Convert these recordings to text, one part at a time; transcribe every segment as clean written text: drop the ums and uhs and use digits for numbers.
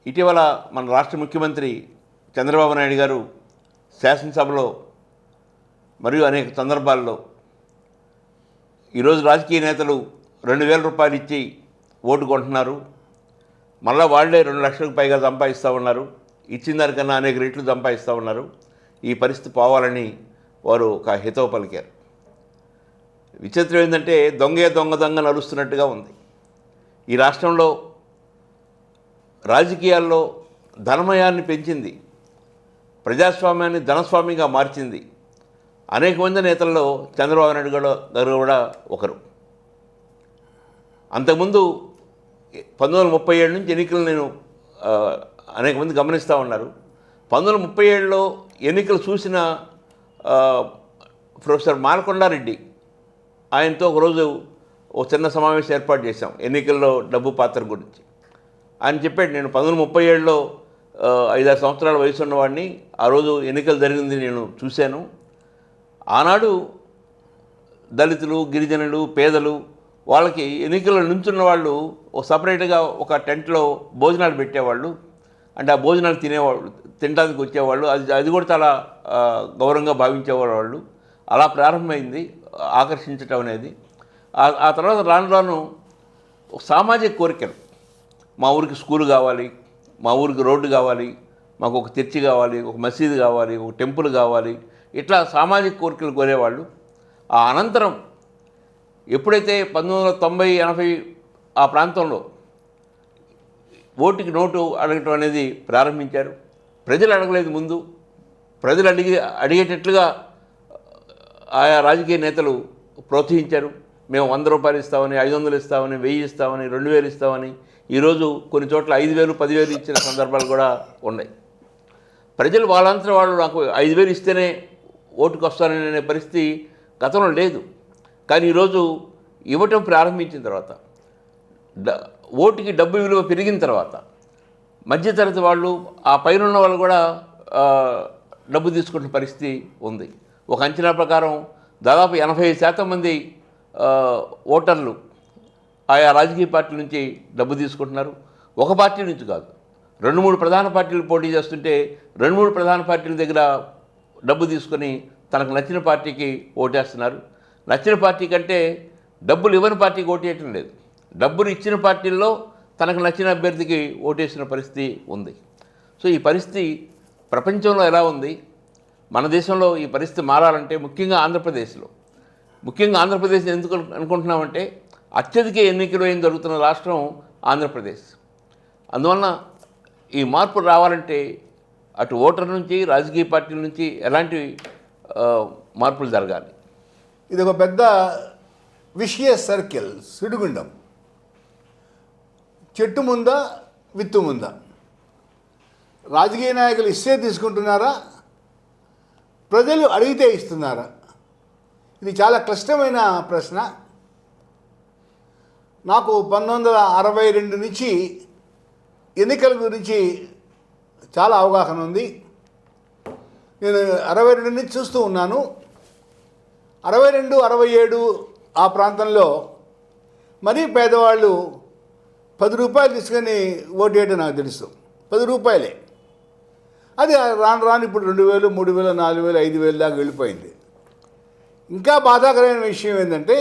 ఇటీవల మన రాష్ట్ర ముఖ్యమంత్రి చంద్రబాబు నాయుడు గారు శాసనసభలో మరియు అనేక సందర్భాల్లో ఈరోజు రాజకీయ నేతలు 2,000 రూపాయలు ఇచ్చి ఓటు కొంటున్నారు, మళ్ళీ వాళ్ళే 2 లక్షలకు పైగా సంపాదిస్తూ ఉన్నారు, ఇచ్చిన దానికన్నా అనేక రెట్లు సంపాదిస్తూ ఉన్నారు. ఈ పరిస్థితి పోవాలని వారు ఒక హితవు పలికారు. విచిత్రం ఏంటంటే దొంగ నడుస్తున్నట్టుగా ఉంది. ఈ రాష్ట్రంలో రాజకీయాల్లో ధనమయాన్ని పెంచింది, ప్రజాస్వామ్యాన్ని ధనస్వామిగా మార్చింది. అనేక మంది నేతల్లో చంద్రబాబు నాయుడు గారు కూడా ఒకరు. అంతకుముందు 1937 నుంచి ఎన్నికలు నేను అనేక మంది గమనిస్తూ ఉన్నారు. 1937లో ఎన్నికలు చూసిన ప్రొఫెసర్ మాలకొండారెడ్డి, ఆయనతో ఒకరోజు ఒక చిన్న సమావేశం ఏర్పాటు చేశాం ఎన్నికల్లో డబ్బు పాత్ర గురించి. ఆయన చెప్పాడు, నేను 1937లో 5-6 సంవత్సరాల వయసు ఉన్నవాడిని, ఆ రోజు ఎన్నికలు జరిగింది నేను చూశాను. ఆనాడు దళితులు, గిరిజనులు, పేదలు వాళ్ళకి ఎన్నికల్లో నుంచున్న వాళ్ళు సపరేట్గా ఒక టెంట్లో భోజనాలు పెట్టేవాళ్ళు. అంటే ఆ భోజనాలు తినడానికి వచ్చేవాళ్ళు. అది కూడా చాలా గౌరవంగా భావించేవాళ్ళు వాళ్ళు. అలా ప్రారంభమైంది ఆకర్షించటం అనేది. ఆ తర్వాత రాను రాను సామాజిక కోరికలు, మా ఊరికి స్కూల్ కావాలి, మా ఊరికి రోడ్డు కావాలి, మాకు ఒక చర్చి కావాలి, ఒక మసీదు కావాలి, ఒక టెంపుల్ కావాలి, ఇట్లా సామాజిక కోరికలు కోరేవాళ్ళు. ఆ అనంతరం ఎప్పుడైతే 1990-80 ఆ ప్రాంతంలో ఓటుకి నోటు అడగటం అనేది ప్రారంభించారు. ప్రజలు అడగలేదు ముందు, ప్రజలు అడిగేటట్లుగా ఆయా రాజకీయ నేతలు ప్రోత్సహించారు. మేము 100 రూపాయలు ఇస్తామని, 500 ఇస్తామని, 1000 ఇస్తామని, 2000 ఇస్తామని, ఈరోజు కొన్ని చోట్ల 5,000, 10,000 ఇచ్చిన సందర్భాలు కూడా ఉన్నాయి. ప్రజలు వాళ్ళంతా వాళ్ళు నాకు 5,000 ఇస్తేనే ఓటుకు వస్తాననే పరిస్థితి గతంలో లేదు. కానీ ఈరోజు ఇవ్వటం ప్రారంభించిన తర్వాత, ఓటుకి డబ్బు విలువ పెరిగిన తర్వాత మధ్యతరగతి వాళ్ళు, ఆ పైన ఉన్న వాళ్ళు కూడా డబ్బు తీసుకుంటున్న పరిస్థితి ఉంది. ఒక అంచనా ప్రకారం దాదాపు 80% మంది ఓటర్లు ఆయా రాజకీయ పార్టీల నుంచి డబ్బు తీసుకుంటున్నారు. ఒక పార్టీ నుంచి కాదు, 2-3 ప్రధాన పార్టీలు పోటీ చేస్తుంటే 2-3 ప్రధాన పార్టీల దగ్గర డబ్బు తీసుకొని తనకు నచ్చిన పార్టీకి ఓటేస్తున్నారు. నచ్చిన పార్టీ కంటే డబ్బులు ఇవ్వని పార్టీకి ఓటేయటం లేదు, డబ్బులు ఇచ్చిన పార్టీల్లో తనకు నచ్చిన అభ్యర్థికి ఓటేసిన పరిస్థితి ఉంది. సో ఈ పరిస్థితి ప్రపంచంలో ఎలా ఉంది, మన దేశంలో ఈ పరిస్థితి మారాలంటే ముఖ్యంగా ఆంధ్రప్రదేశ్ ఎందుకు అనుకుంటున్నామంటే అత్యధిక ఎన్నికలు ఏం జరుగుతున్న రాష్ట్రం ఆంధ్రప్రదేశ్. అందువలన ఈ మార్పు రావాలంటే అటు ఓటర్ నుంచి, రాజకీయ పార్టీల నుంచి ఎలాంటి మార్పులు జరగాలి. ఇది ఒక పెద్ద విషియస్ సర్కిల్, సుడిగుండం. చెట్టు ముందా, విత్తు ముందా? రాజకీయ నాయకులు ఇస్తే తీసుకుంటున్నారా, ప్రజలు అడిగితే ఇస్తున్నారా? ఇది చాలా క్లిష్టమైన ప్రశ్న. నాకు 1962 నుంచి ఎన్నికల గురించి చాలా అవగాహన ఉంది. నేను 62 నుంచి చూస్తూ ఉన్నాను. 62, 67 ఆ ప్రాంతంలో మరీ పేదవాళ్ళు 10 రూపాయలు తీసుకొని ఓటేయడం నాకు తెలుసు. 10 రూపాయలే. అది రాను ఇప్పుడు 2,000, 3,000, 4,000, 5,000 దాకా వెళ్ళిపోయింది. ఇంకా బాధాకరమైన విషయం ఏంటంటే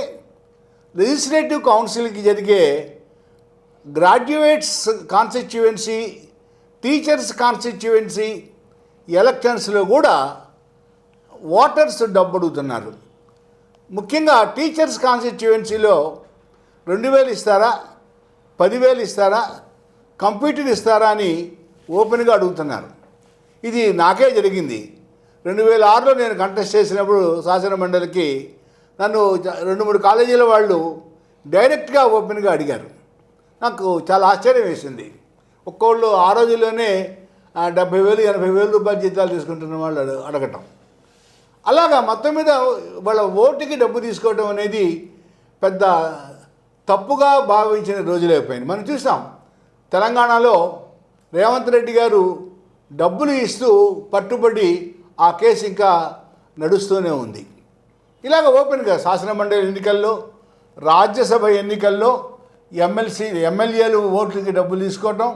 లెజిస్లేటివ్ కౌన్సిల్కి జరిగే గ్రాడ్యుయేట్స్ కాన్స్టిట్యుయెన్సీ, టీచర్స్ కాన్స్టిట్యుయెన్సీ ఎలక్షన్స్లో కూడా ఓటర్స్ డబ్బు అడుగుతున్నారు. ముఖ్యంగా టీచర్స్ కాన్స్టిట్యుయెన్సీలో 2,000 ఇస్తారా, 10,000 ఇస్తారా, కంప్యూటర్ ఇస్తారా అని ఓపెన్గా అడుగుతున్నారు. ఇది నాకే జరిగింది. 2006లో నేను కంటెస్ట్ చేసినప్పుడు శాసన మండలికి నన్ను 2-3 కాలేజీల వాళ్ళు డైరెక్ట్గా ఓపెన్గా అడిగారు. నాకు చాలా ఆశ్చర్యం వేసింది. ఒక్కోళ్ళు ఆ రోజుల్లోనే 70,000, 80,000 రూపాయల జీతాలు తీసుకుంటున్న వాళ్ళు అడగటం. అలాగా మొత్తం మీద వాళ్ళ ఓటుకి డబ్బు తీసుకోవడం అనేది పెద్ద తప్పుగా భావించిన రోజులైపోయింది. మనం చూసాం తెలంగాణలో రేవంత్ రెడ్డి గారు డబ్బులు ఇస్తూ పట్టుబడి ఆ కేసు ఇంకా నడుస్తూనే ఉంది. ఇలాగ ఓపెన్గా శాసనమండలి ఎన్నికల్లో, రాజ్యసభ ఎన్నికల్లో ఎమ్మెల్యేలు ఓట్లకి డబ్బులు తీసుకోవటం,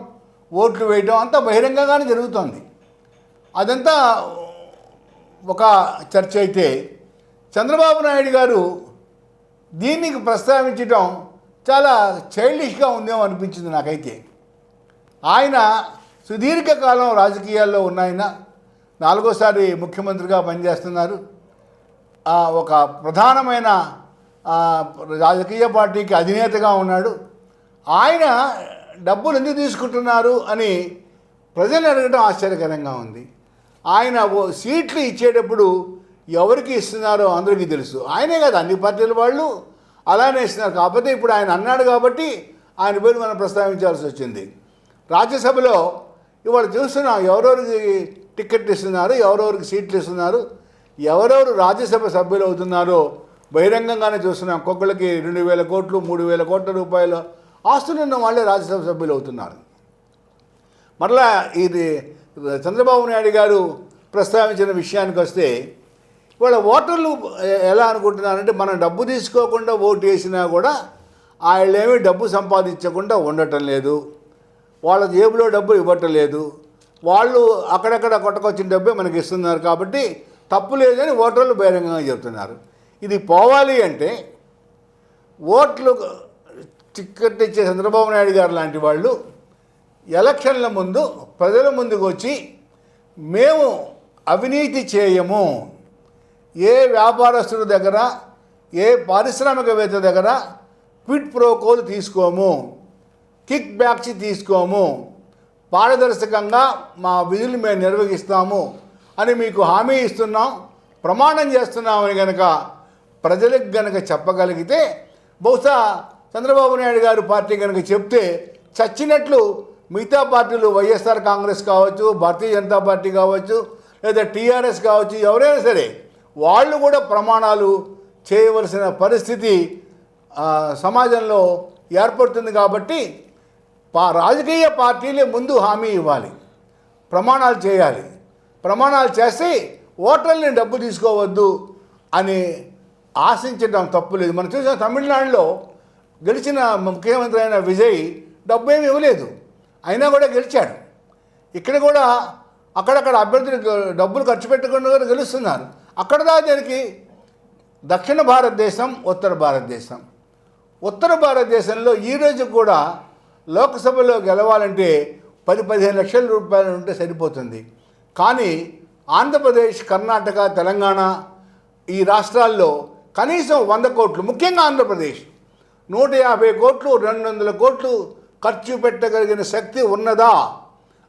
ఓట్లు వేయడం అంతా బహిరంగంగానే జరుగుతోంది. అదంతా ఒక చర్చ అయితే చంద్రబాబు నాయుడు గారు దీనికి ప్రస్తావించడం చాలా చైల్డిష్గా ఉందేమో అనిపించింది నాకైతే. ఆయన సుదీర్ఘకాలం రాజకీయాల్లో ఉన్నాయన, 4వసారి ముఖ్యమంత్రిగా పనిచేస్తున్నారు. ఒక ప్రధానమైన రాజకీయ పార్టీకి అధినేతగా ఉన్నాడు. ఆయన డబ్బులు ఎందుకు తీసుకుంటున్నారు అని ప్రజలు అడగడం ఆశ్చర్యకరంగా ఉంది. ఆయన సీట్లు ఇచ్చేటప్పుడు ఎవరికి ఇస్తున్నారో అందరికీ తెలుసు. ఆయనే కదా అన్ని పార్టీల వాళ్ళు అలానే ఇస్తున్నారు. కాకపోతే ఇప్పుడు ఆయన అన్నాడు కాబట్టి ఆయన పేరు మనం ప్రస్తావించాల్సి వచ్చింది. రాజ్యసభలో ఇవాళ చూస్తున్నాం ఎవరెవరికి టికెట్లు ఇస్తున్నారు, ఎవరెవరికి సీట్లు ఇస్తున్నారు, ఎవరెవరు రాజ్యసభ సభ్యులు అవుతున్నారో బహిరంగంగానే చూస్తున్నాం. ఒక్కొక్కరికి 2,000 కోట్లు 3,000 కోట్ల రూపాయల ఆస్తులు ఉన్న వాళ్ళే రాజ్యసభ సభ్యులు అవుతున్నారు. మరలా ఇది చంద్రబాబు నాయుడు గారు ప్రస్తావించిన విషయానికి వస్తే ఇవాళ ఓటర్లు ఎలా అనుకుంటున్నారంటే మనం డబ్బు తీసుకోకుండా ఓటు వేసినా కూడా వాళ్ళేమీ డబ్బు సంపాదించకుండా ఉండటం లేదు, వాళ్ళ జేబులో డబ్బు ఇవ్వటం లేదు, వాళ్ళు అక్కడక్కడ కొట్టకొచ్చిన డబ్బే మనకి ఇస్తున్నారు కాబట్టి తప్పు లేదని ఓటర్లు బహిరంగంగా చెబుతున్నారు. ఇది పోవాలి అంటే ఓట్లు టికెట్ ఇచ్చే చంద్రబాబు నాయుడు గారు లాంటి వాళ్ళు ఎలక్షన్ల ముందు ప్రజల ముందుకు వచ్చి మేము అవినీతి చేయము, ఏ వ్యాపారస్తుల దగ్గర ఏ పారిశ్రామికవేత్త దగ్గర క్విట్ ప్రోకోలు తీసుకోము, కిక్ బ్యాక్స్ తీసుకోము, పారదర్శకంగా మా విధులు మేము నిర్వహిస్తాము అని మీకు హామీ ఇస్తున్నాం, ప్రమాణం చేస్తున్నామని కనుక ప్రజలకు కనుక చెప్పగలిగితే బహుశా చంద్రబాబు నాయుడు గారు పార్టీ కనుక చెప్తే చచ్చినట్లు మిగతా పార్టీలు వైఎస్ఆర్ కాంగ్రెస్ కావచ్చు, భారతీయ జనతా పార్టీ కావచ్చు, లేదా టీఆర్ఎస్ కావచ్చు, ఎవరైనా సరే వాళ్ళు కూడా ప్రమాణాలు చేయవలసిన పరిస్థితి సమాజంలో ఏర్పడుతుంది. కాబట్టి రాజకీయ పార్టీలే ముందు హామీ ఇవ్వాలి, ప్రమాణాలు చేయాలి, ప్రమాణాలు చేసి ఓటర్లని డబ్బు తీసుకోవద్దు అని ఆశించడం తప్పులేదు. మనం చూసిన తమిళనాడులో గెలిచిన ముఖ్యమంత్రి అయిన విజయ్ డబ్బు ఏమి ఇవ్వలేదు, అయినా కూడా గెలిచాడు. ఇక్కడ కూడా అక్కడక్కడ అభ్యర్థులు డబ్బులు ఖర్చు పెట్టకుండా కూడా గెలుస్తున్నారు. అక్కడ దానికి దక్షిణ భారతదేశం, ఉత్తర భారతదేశం. ఉత్తర భారతదేశంలో ఈరోజు కూడా లోక్సభలో గెలవాలంటే 10-15 లక్షల రూపాయలు ఉంటే సరిపోతుంది. కానీ ఆంధ్రప్రదేశ్, కర్ణాటక, తెలంగాణ ఈ రాష్ట్రాల్లో కనీసం 100 కోట్లు, ముఖ్యంగా ఆంధ్రప్రదేశ్ 150 కోట్లు 200 కోట్లు ఖర్చు పెట్టగలిగిన శక్తి ఉన్నదా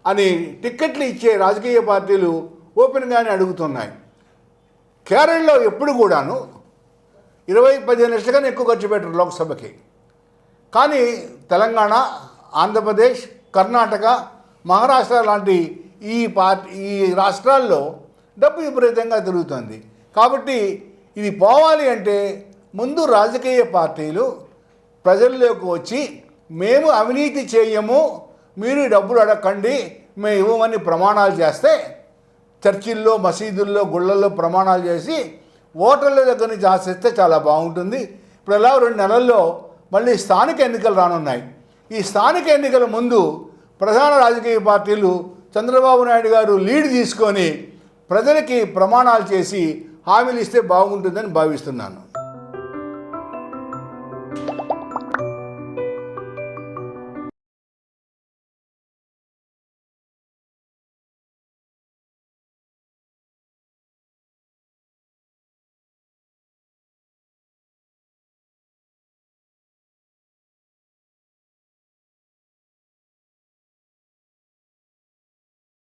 అని టిక్కెట్లు ఇచ్చే రాజకీయ పార్టీలు ఓపెన్గానే అడుగుతున్నాయి. కేరళలో ఎప్పుడు కూడాను 15 లక్షల కన్నా ఎక్కువ ఖర్చు పెట్టరు లోక్సభకి. కానీ తెలంగాణ, ఆంధ్రప్రదేశ్, కర్ణాటక, మహారాష్ట్ర లాంటి ఈ రాష్ట్రాల్లో డబ్బు విపరీతంగా తిరుగుతుంది. కాబట్టి ఇది పోవాలి అంటే ముందు రాజకీయ పార్టీలు ప్రజల్లోకి వచ్చి మేము అవినీతి చేయము, మీరు డబ్బులు అడగండి, మేము ఇవ్వమని ప్రమాణాలు చేస్తే, చర్చిల్లో, మసీదుల్లో, గుళ్ళల్లో ప్రమాణాలు చేసి ఓటర్ల దగ్గర నుంచి ఆశిస్తే చాలా బాగుంటుంది. ఇప్పుడు ఎలా 2 నెలల్లో మళ్ళీ స్థానిక ఎన్నికలు రానున్నాయి. ఈ స్థానిక ఎన్నికల ముందు ప్రధాన రాజకీయ పార్టీలు చంద్రబాబు నాయుడు గారు లీడ్ తీసుకొని ప్రజలకి ప్రమాణాలు చేసి హామీలు ఇస్తే బాగుంటుందని భావిస్తున్నాను.